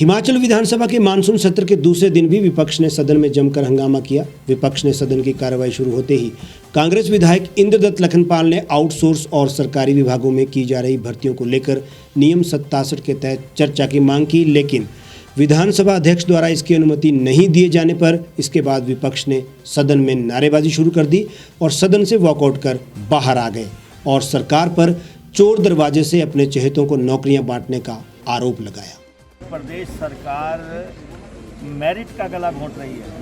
हिमाचल विधानसभा के मानसून सत्र के दूसरे दिन भी विपक्ष ने सदन में जमकर हंगामा किया। विपक्ष ने सदन की कार्रवाई शुरू होते ही कांग्रेस विधायक इंद्रदत्त लखनपाल ने आउटसोर्स और सरकारी विभागों में की जा रही भर्तियों को लेकर नियम 67 के तहत चर्चा की मांग की, लेकिन विधानसभा अध्यक्ष द्वारा इसकी अनुमति नहीं दिए जाने पर इसके बाद विपक्ष ने सदन में नारेबाजी शुरू कर दी और सदन से वॉकआउट कर बाहर आ गए और सरकार पर चोर दरवाजे से अपने चहेतों को नौकरियां बांटने का आरोप लगाया। प्रदेश सरकार मेरिट का गला घोंट रही है।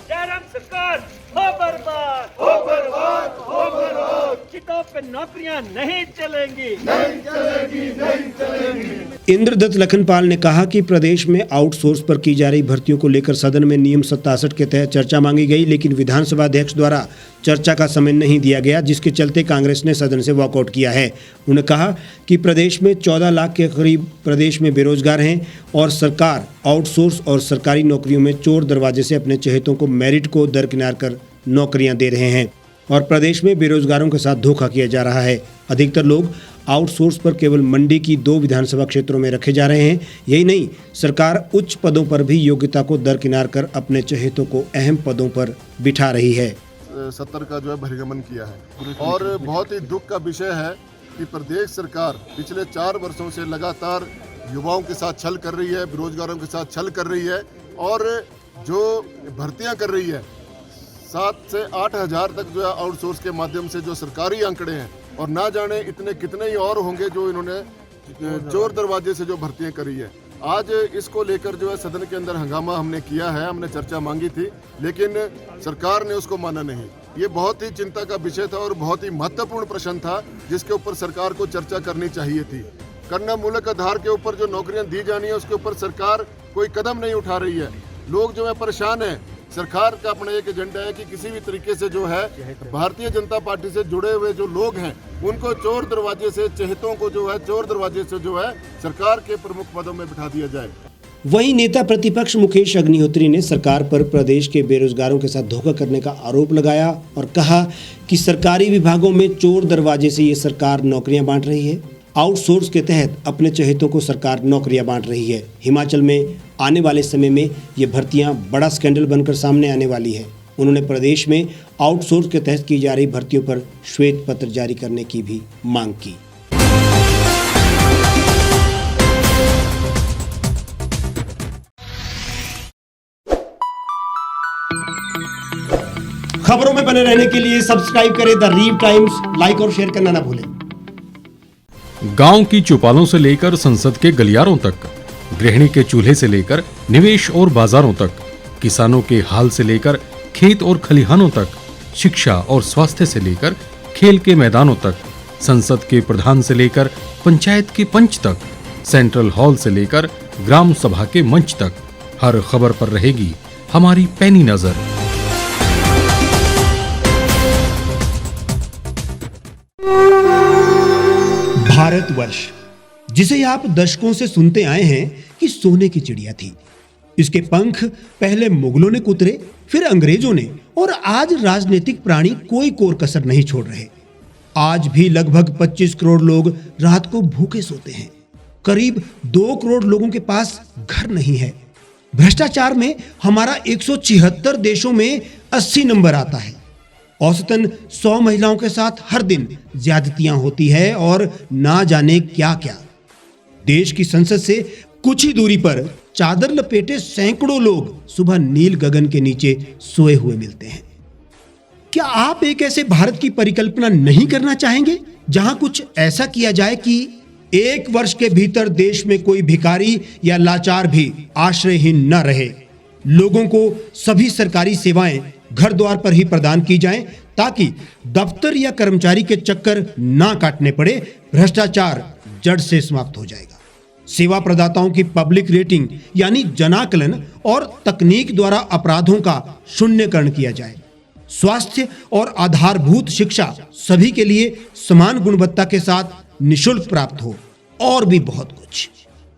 जयराम सरकार हो बर्बाद, हो बर्बाद, हो बर्बाद। चिटों पे नौकरियां नहीं चलेंगी, नहीं चलेंगी, नहीं चलेंगी। इंद्रदत्त लखनपाल ने कहा कि प्रदेश में आउटसोर्स पर की जा रही भर्तियों को लेकर सदन में नियम 67 के तहत चर्चा मांगी गई, लेकिन विधानसभा अध्यक्ष द्वारा चर्चा का समय नहीं दिया गया, जिसके चलते कांग्रेस ने सदन से वॉकआउट किया है। उन्होंने कहा कि प्रदेश में 14 लाख के करीब प्रदेश में बेरोजगार हैं और सरकार आउटसोर्स और सरकारी नौकरियों में चोर दरवाजे से अपने चहेतों को मेरिट को दरकिनार कर नौकरियां दे रहे हैं और प्रदेश में बेरोजगारों के साथ धोखा किया जा रहा है। अधिकतर लोग आउटसोर्स पर केवल मंडी की 2 विधानसभा क्षेत्रों में रखे जा रहे हैं। यही नहीं, सरकार उच्च पदों पर भी योग्यता को दरकिनार कर अपने चहेतों को अहम पदों पर बिठा रही है। सत्र का जो है बहिर्गमन किया है और बहुत ही दुख का विषय है कि प्रदेश सरकार पिछले 4 वर्षों से लगातार युवाओं के साथ छल कर रही है, बेरोजगारों के साथ छल कर रही है और जो भर्तियां कर रही है 7 से 8 हज़ार तक जो है आउटसोर्स के माध्यम से जो सरकारी आंकड़े हैं और ना जाने इतने कितने ही और होंगे जो इन्होंने चोर दरवाजे से जो भर्तियां करी है। आज इसको लेकर जो है सदन के अंदर हंगामा हमने किया है, हमने चर्चा मांगी थी, लेकिन सरकार ने उसको माना नहीं। ये बहुत ही चिंता का विषय था और बहुत ही महत्वपूर्ण प्रश्न था जिसके ऊपर सरकार को चर्चा करनी चाहिए थी। कन्या मूलक आधार के ऊपर जो नौकरियां दी जानी है उसके ऊपर सरकार कोई कदम नहीं उठा रही है। लोग जो है परेशान हैं। सरकार का अपना एक एजेंडा है कि किसी भी तरीके से जो है भारतीय जनता पार्टी से जुड़े हुए जो लोग हैं उनको चोर दरवाजे से, चहेतों को जो है चोर दरवाजे से जो है सरकार के प्रमुख पदों में बिठा दिया जाए। वहीं नेता प्रतिपक्ष मुकेश अग्निहोत्री ने सरकार पर प्रदेश के बेरोजगारों के साथ धोखा करने का आरोप लगाया और कहा कि सरकारी विभागों में चोर दरवाजे से ये सरकार नौकरियां बांट रही है। आउटसोर्स के तहत अपने चहेतों को सरकार नौकरियां बांट रही है। हिमाचल में आने वाले समय में ये भर्तियां बड़ा स्कैंडल बनकर सामने आने वाली है। उन्होंने प्रदेश में आउटसोर्स के तहत की जा रही भर्तियों पर श्वेत पत्र जारी करने की भी मांग की। खबरों में बने रहने के लिए सब्सक्राइब करें द रीव टाइम्स, लाइक और शेयर करना ना भूलें। गांव की चौपालों से लेकर संसद के गलियारों तक, गृहिणी के चूल्हे से लेकर निवेश और बाजारों तक, किसानों के हाल से लेकर खेत और खलिहानों तक, शिक्षा और स्वास्थ्य से लेकर खेल के मैदानों तक, संसद के प्रधान से लेकर पंचायत के पंच तक, सेंट्रल हॉल से लेकर ग्राम सभा के मंच तक, हर खबर पर रहेगी हमारी पैनी नजर। भारतवर्ष, जिसे आप दशकों से सुनते आए हैं कि सोने की चिड़िया थी। इसके पंख पहले मुगलों ने कुतरे, फिर अंग्रेजों ने और आज राजनीतिक प्राणी कोई कोर कसर नहीं छोड़ रहे। आज भी लगभग 25 करोड़ लोग रात को भूखे सोते हैं। करीब 2 करोड़ लोगों के पास घर नहीं है। भ्रष्टाचार में हमारा 176 देशों में 80 नंबर आता है। औसतन 100 महिलाओं के साथ हर दिन ज्यादतियां होती है और ना जाने क्या क्या। देश की संसद से कुछ ही दूरी पर चादर लपेटे सैकड़ों लोग सुबह नील गगन के नीचे सोए हुए मिलते हैं। क्या आप एक ऐसे भारत की परिकल्पना नहीं करना चाहेंगे जहां कुछ ऐसा किया जाए कि 1 वर्ष के भीतर देश में कोई भिखारी या लाचार भी आश्रयहीन न रहे? लोगों को सभी सरकारी सेवाएं घर द्वार पर ही प्रदान की जाएं ताकि दफ्तर या कर्मचारी के चक्कर ना काटने पड़े। भ्रष्टाचार जड़ से समाप्त हो जाएगा। सेवा प्रदाताओं की पब्लिक रेटिंग यानी जनाकलन और तकनीक द्वारा अपराधों का शून्यकरण किया जाए। स्वास्थ्य और आधारभूत शिक्षा सभी के लिए समान गुणवत्ता के साथ निःशुल्क प्राप्त हो और भी बहुत कुछ।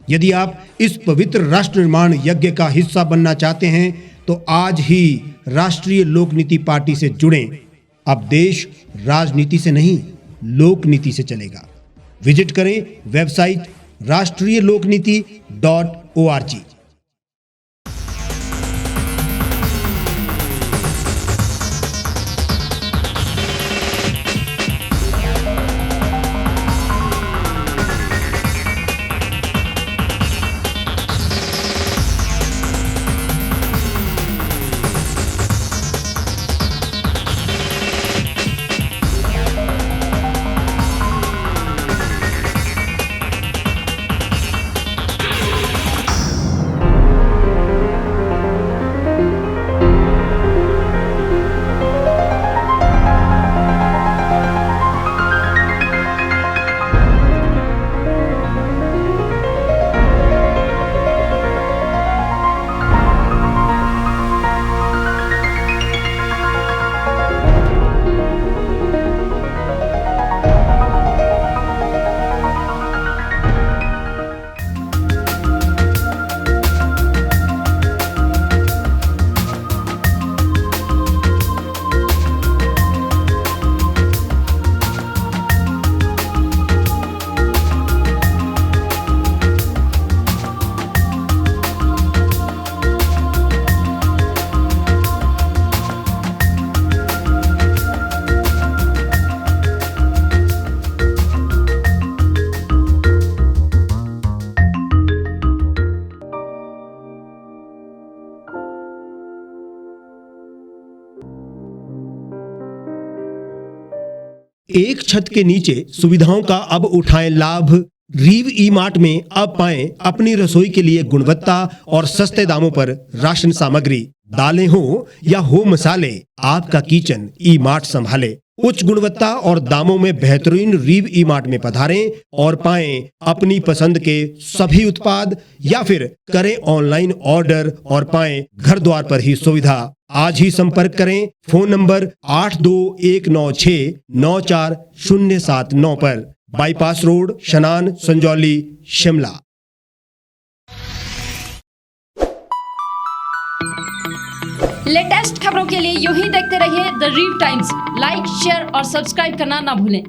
यदि आप इस पवित्र राष्ट्र निर्माण यज्ञ का हिस्सा बनना चाहते हैं तो आज ही राष्ट्रीय लोक नीति पार्टी से जुड़ें। अब देश राजनीति से नहीं, लोक नीति से चलेगा। विजिट करें वेबसाइट राष्ट्रीय लोक नीति.org। एक छत के नीचे सुविधाओं का अब उठाएं लाभ। रीव ई मार्ट में अब पाएं अपनी रसोई के लिए गुणवत्ता और सस्ते दामों पर राशन सामग्री। दालें हो या हो मसाले, आपका किचन ई मार्ट संभाले। उच्च गुणवत्ता और दामों में बेहतरीन रीव ई मार्ट में पधारें और पाएं अपनी पसंद के सभी उत्पाद, या फिर करें ऑनलाइन ऑर्डर और पाएं घर द्वार पर ही सुविधा। आज ही संपर्क करें फोन नंबर 8219694079 पर, बाईपास रोड, शनान, संजौली, शिमला। लेटेस्ट खबरों के लिए यूं ही देखते रहिए द रीव टाइम्स। लाइक, शेयर और सब्सक्राइब करना ना भूलें।